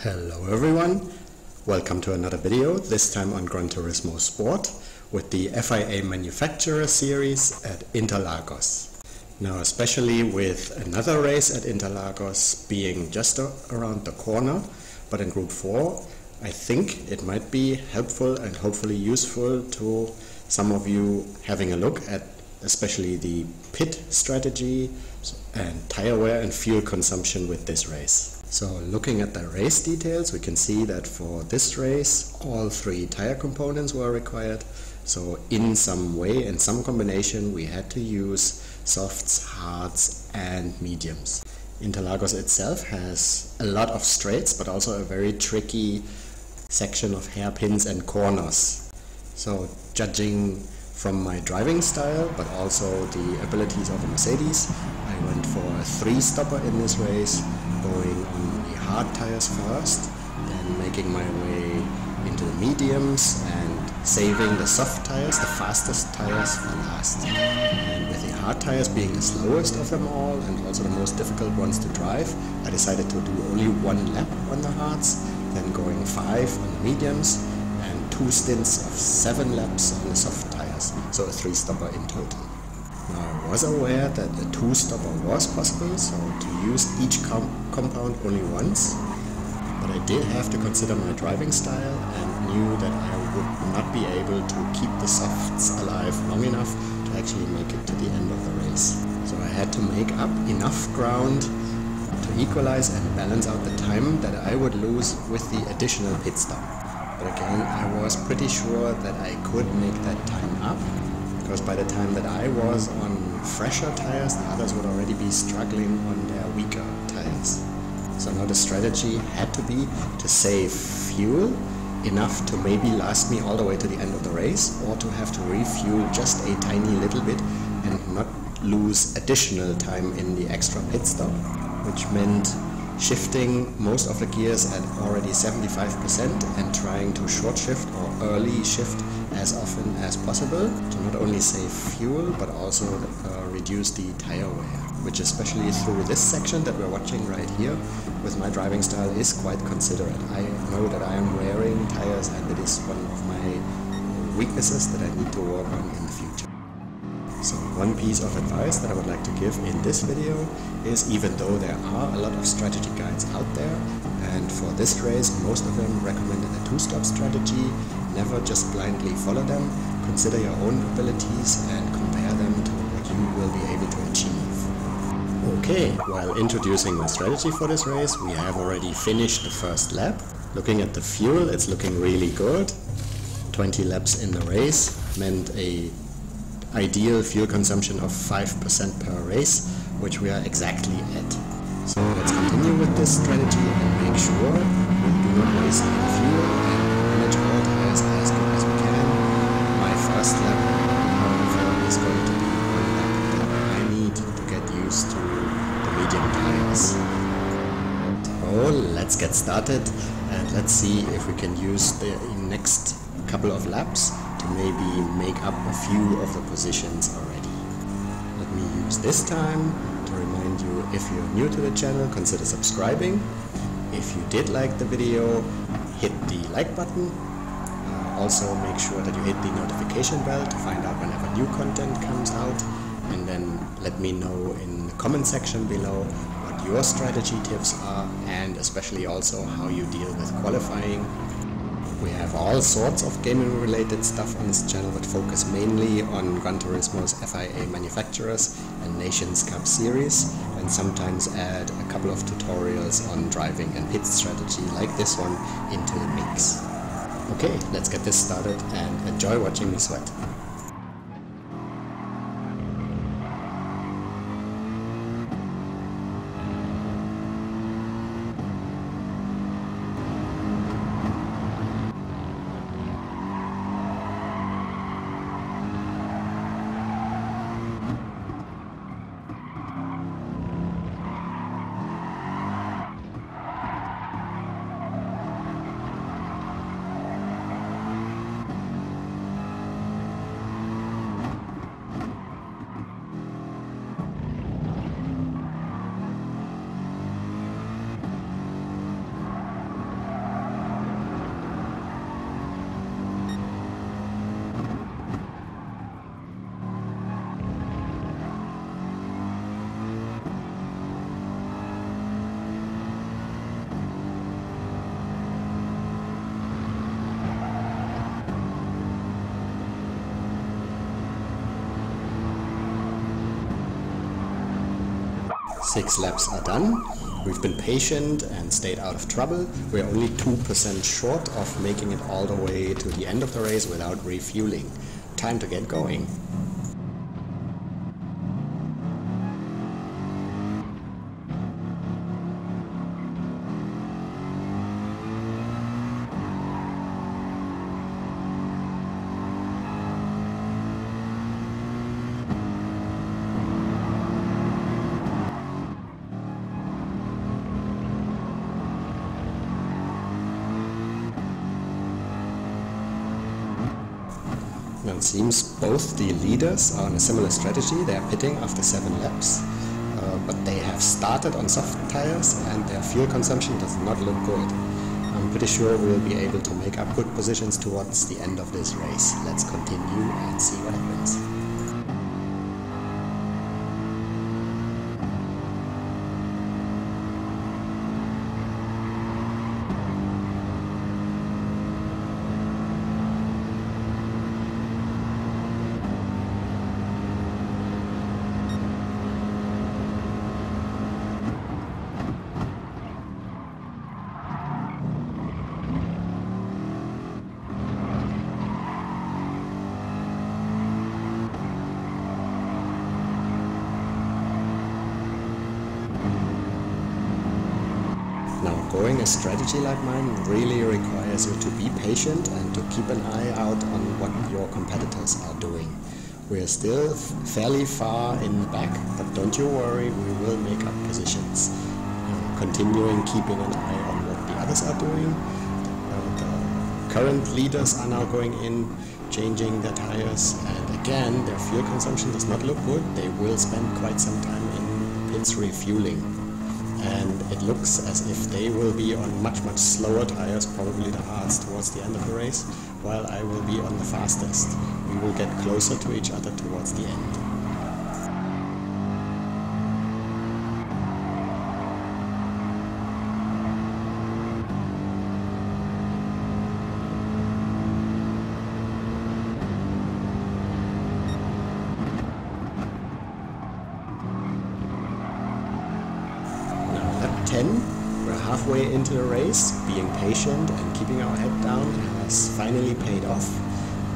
Hello everyone, welcome to another video, this time on Gran Turismo Sport with the FIA Manufacturer Series at Interlagos. Now, especially with another race at Interlagos being just around the corner, but in Group 4, I think it might be helpful and hopefully useful to some of you having a look at especially the pit strategy and tire wear and fuel consumption with this race. So looking at the race details, we can see that for this race all three tire components were required. So in some way, in some combination, we had to use softs, hards and mediums. Interlagos itself has a lot of straights, but also a very tricky section of hairpins and corners. So judging from my driving style, but also the abilities of the Mercedes, I went for a 3-stopper in this race, going on the hard tires first, then making my way into the mediums and saving the soft tires, the fastest tires, for last. And with the hard tires being the slowest of them all and also the most difficult ones to drive, I decided to do only one lap on the hards, then going 5 on the mediums and 2 stints of 7 laps on the soft tires, so a 3-stopper in total. Now, I was aware that a 2-stopper was possible, so to use each compound only once, but I did have to consider my driving style and knew that I would not be able to keep the softs alive long enough to actually make it to the end of the race. So I had to make up enough ground to equalize and balance out the time that I would lose with the additional pit stop. But again, I was pretty sure that I could make that time up, because by the time that I was on fresher tires, the others would already be struggling on their weaker tires. So now the strategy had to be to save fuel enough to maybe last me all the way to the end of the race, or to have to refuel just a tiny little bit and not lose additional time in the extra pit stop, which meant shifting most of the gears at already 75% and trying to short shift or early shift as often as possible to not only save fuel but also reduce the tire wear, which especially through this section that we're watching right here with my driving style is quite considerate. I know that I am wearing tires and it is one of my weaknesses that I need to work on in the future. So one piece of advice that I would like to give in this video is, even though there are a lot of strategy guides out there, and for this race most of them recommended a 2-stop strategy, never just blindly follow them, consider your own abilities and compare them to what you will be able to achieve. Okay, while introducing my strategy for this race, we have already finished the first lap. Looking at the fuel, it's looking really good. 20 laps in the race meant a ideal fuel consumption of 5% per race, which we are exactly at. So let's continue with this strategy and make sure we do not waste any fuel and manage all tires as good as we can. My first lap, however, is going to be one lap that I need to get used to the medium tires. So let's get started and let's see if we can use the next couple of laps to maybe make up a few of the positions already. Let me use this time to remind you, if you're new to the channel, consider subscribing. If you did like the video, hit the like button. Also make sure that you hit the notification bell to find out whenever new content comes out, and then let me know in the comment section below what your strategy tips are, and especially also how you deal with qualifying. We have all sorts of gaming related stuff on this channel, but focus mainly on Gran Turismo's FIA Manufacturers and Nations Cup series, and sometimes add a couple of tutorials on driving and pit strategy like this one into the mix. Okay, let's get this started and enjoy watching me sweat. 6 laps are done. We've been patient and stayed out of trouble. We're only 2% short of making it all the way to the end of the race without refueling. Time to get going. Now it seems both the leaders are on a similar strategy. They are pitting after 7 laps, but they have started on soft tires and their fuel consumption does not look good. I'm pretty sure we'll be able to make up good positions towards the end of this race. Let's continue and see what happens. Going a strategy like mine really requires you to be patient and to keep an eye out on what your competitors are doing. We are still fairly far in the back, but don't you worry, we will make up positions. Continuing keeping an eye on what the others are doing. The current leaders are now going in, changing their tires, and again their fuel consumption does not look good. They will spend quite some time in pits refueling. And it looks as if they will be on much slower tires, probably the hards towards the end of the race, while I will be on the fastest. We will get closer to each other towards the end. We're halfway into the race. Being patient and keeping our head down has finally paid off.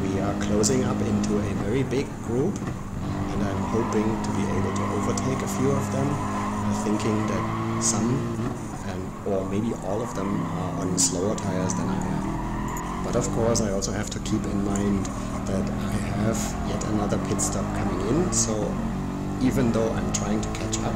We are closing up into a very big group and I'm hoping to be able to overtake a few of them, thinking that some or maybe all of them are on slower tires than I am. But of course I also have to keep in mind that I have yet another pit stop coming in, so even though I'm trying to catch up,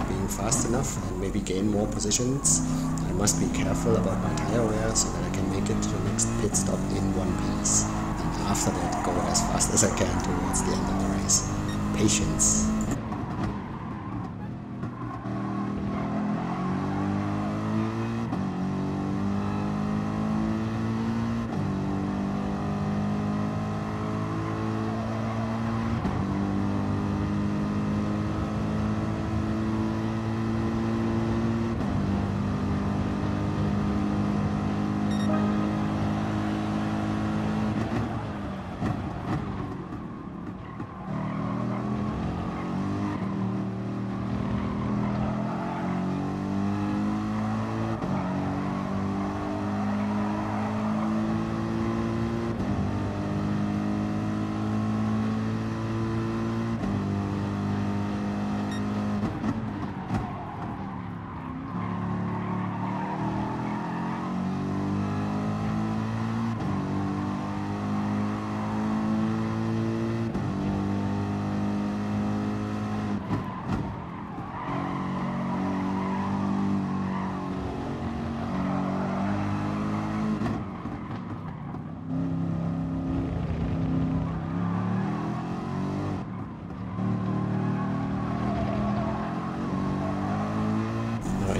being fast enough and maybe gain more positions, I must be careful about my tire wear so that I can make it to the next pit stop in one piece. And after that, go as fast as I can towards the end of the race. Patience.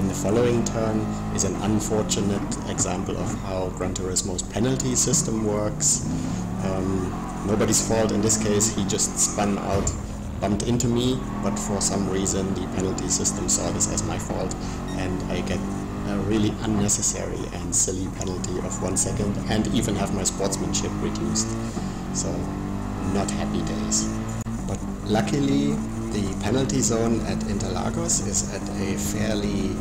The following turn is an unfortunate example of how Gran Turismo's penalty system works. Nobody's fault in this case, he just spun out, bumped into me, but for some reason the penalty system saw this as my fault and I get a really unnecessary and silly penalty of 1 second and even have my sportsmanship reduced. So not happy days. But luckily The penalty zone at Interlagos is at a fairly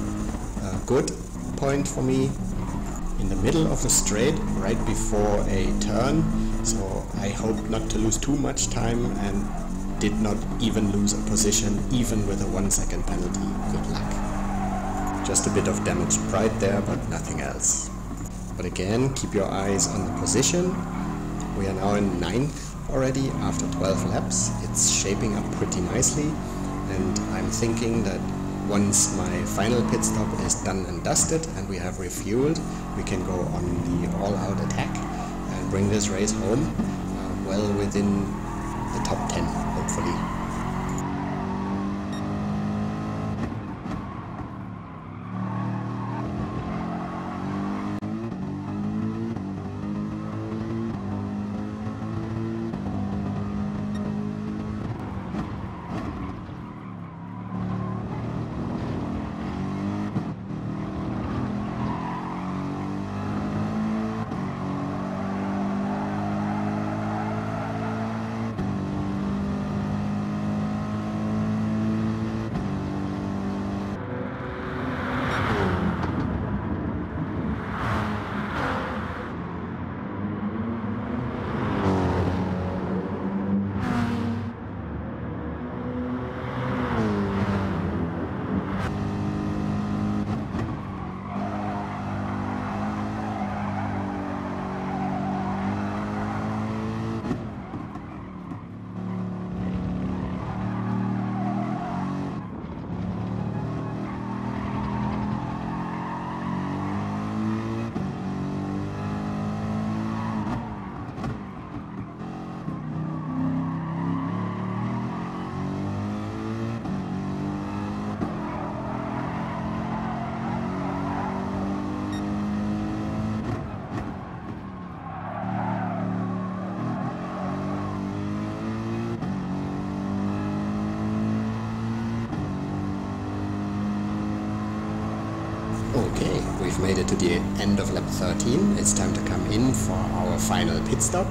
good point for me, in the middle of the straight, right before a turn, so I hope not to lose too much time and did not even lose a position, even with a 1 second penalty. Good luck. Just a bit of damaged pride there, but nothing else. But again, keep your eyes on the position. We are now in 9th already after 12 laps. It's shaping up pretty nicely, and I'm thinking that once my final pit stop is done and dusted and we have refueled, we can go on the all-out attack and bring this race home well within the top 10, hopefully. Okay, we've made it to the end of lap 13. It's time to come in for our final pit stop.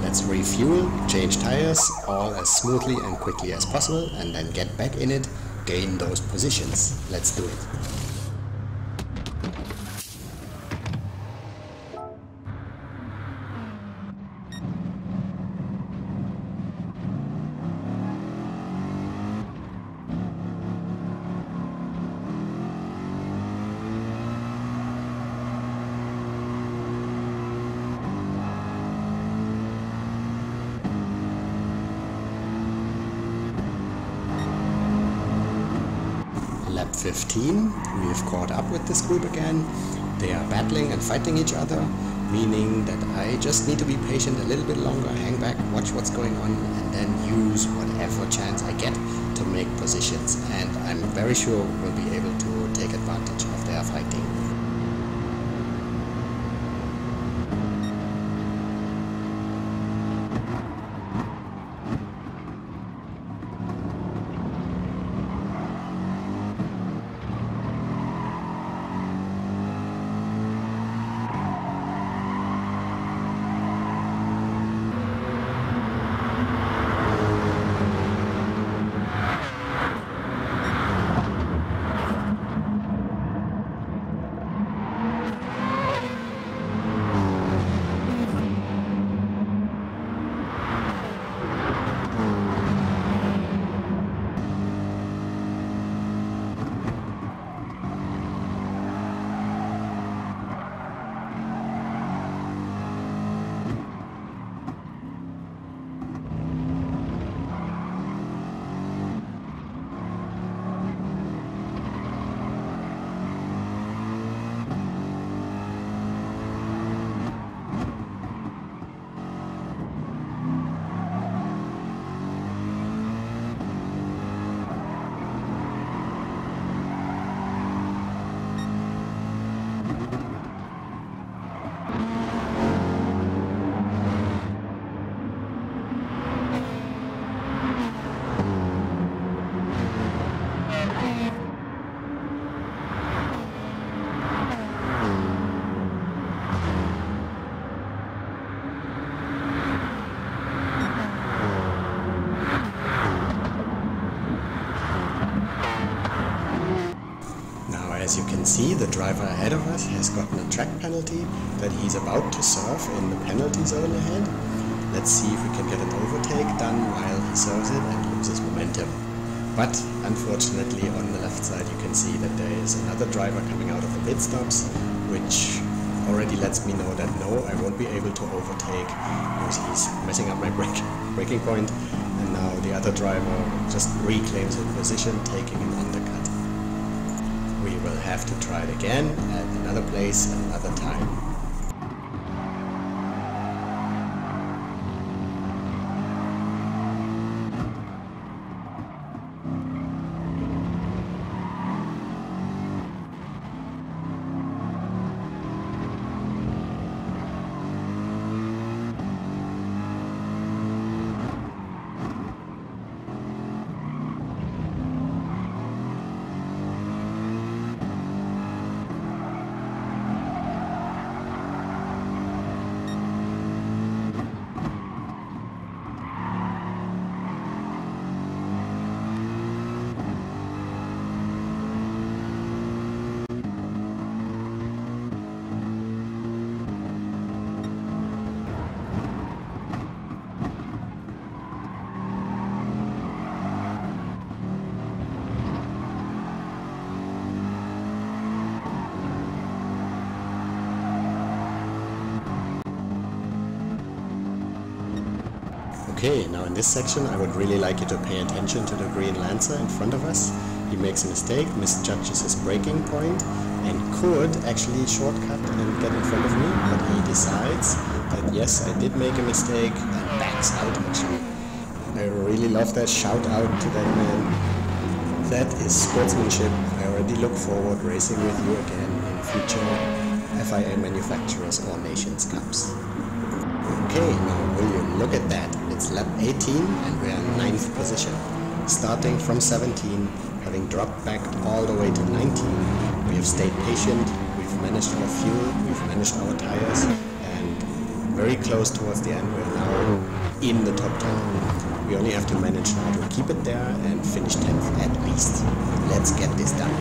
Let's refuel, change tires, all as smoothly and quickly as possible, and then get back in it, gain those positions. Let's do it. Lap 15, we've caught up with this group again. They are battling and fighting each other, meaning that I just need to be patient a little bit longer, hang back, watch what's going on, and then use whatever chance I get to make positions. And I'm very sure we'll be able to take advantage of their fighting. the driver ahead of us has gotten a track penalty that he's about to serve in the penalty zone ahead. Let's see if we can get an overtake done while he serves it and loses momentum. But unfortunately on the left side you can see that there is another driver coming out of the pit stops, which already lets me know that no, I won't be able to overtake because he's messing up my braking point, and now the other driver just reclaims his position, taking an undercut. We will have to try it again at another place, another time. Okay, now in this section I would really like you to pay attention to the green Lancer in front of us. He makes a mistake, misjudges his braking point, and could actually shortcut and get in front of me, but he decides that yes, I did make a mistake, and backs out actually. I really love that. Shout out to that man. That is sportsmanship. I already look forward racing with you again in future FIA Manufacturers or Nations Cups. Okay, now will you look at that. It's lap 18 and we're in 9th position. Starting from 17, having dropped back all the way to 19, we have stayed patient, we've managed our fuel, we've managed our tires, and very close towards the end we're now in the top 10. We only have to manage now to keep it there and finish 10th at least. Let's get this done.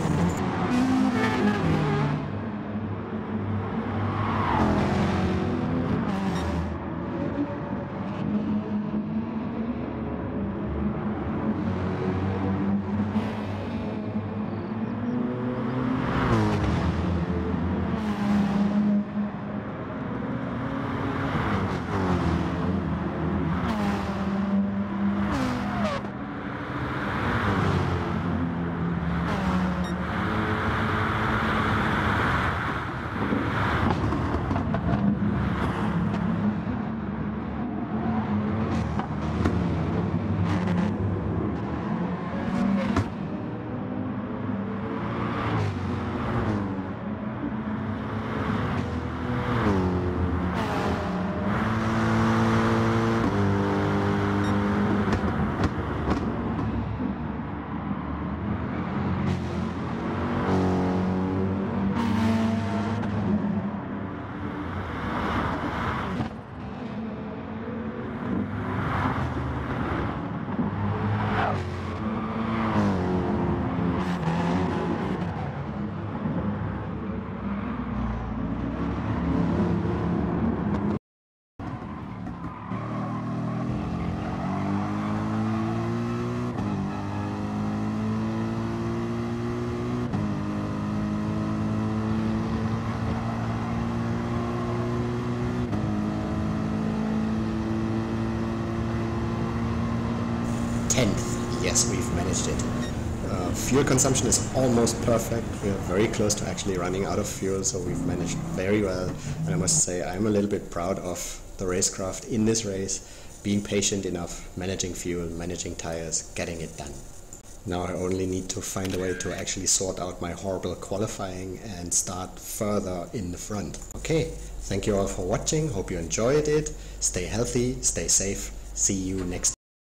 Yes, we've managed it. Fuel consumption is almost perfect. We are very close to actually running out of fuel, so we've managed very well. And I must say I'm a little bit proud of the racecraft in this race, being patient enough, managing fuel, managing tires, getting it done. Now I only need to find a way to actually sort out my horrible qualifying and start further in the front. Okay, thank you all for watching. Hope you enjoyed it. Stay healthy, stay safe. See you next time.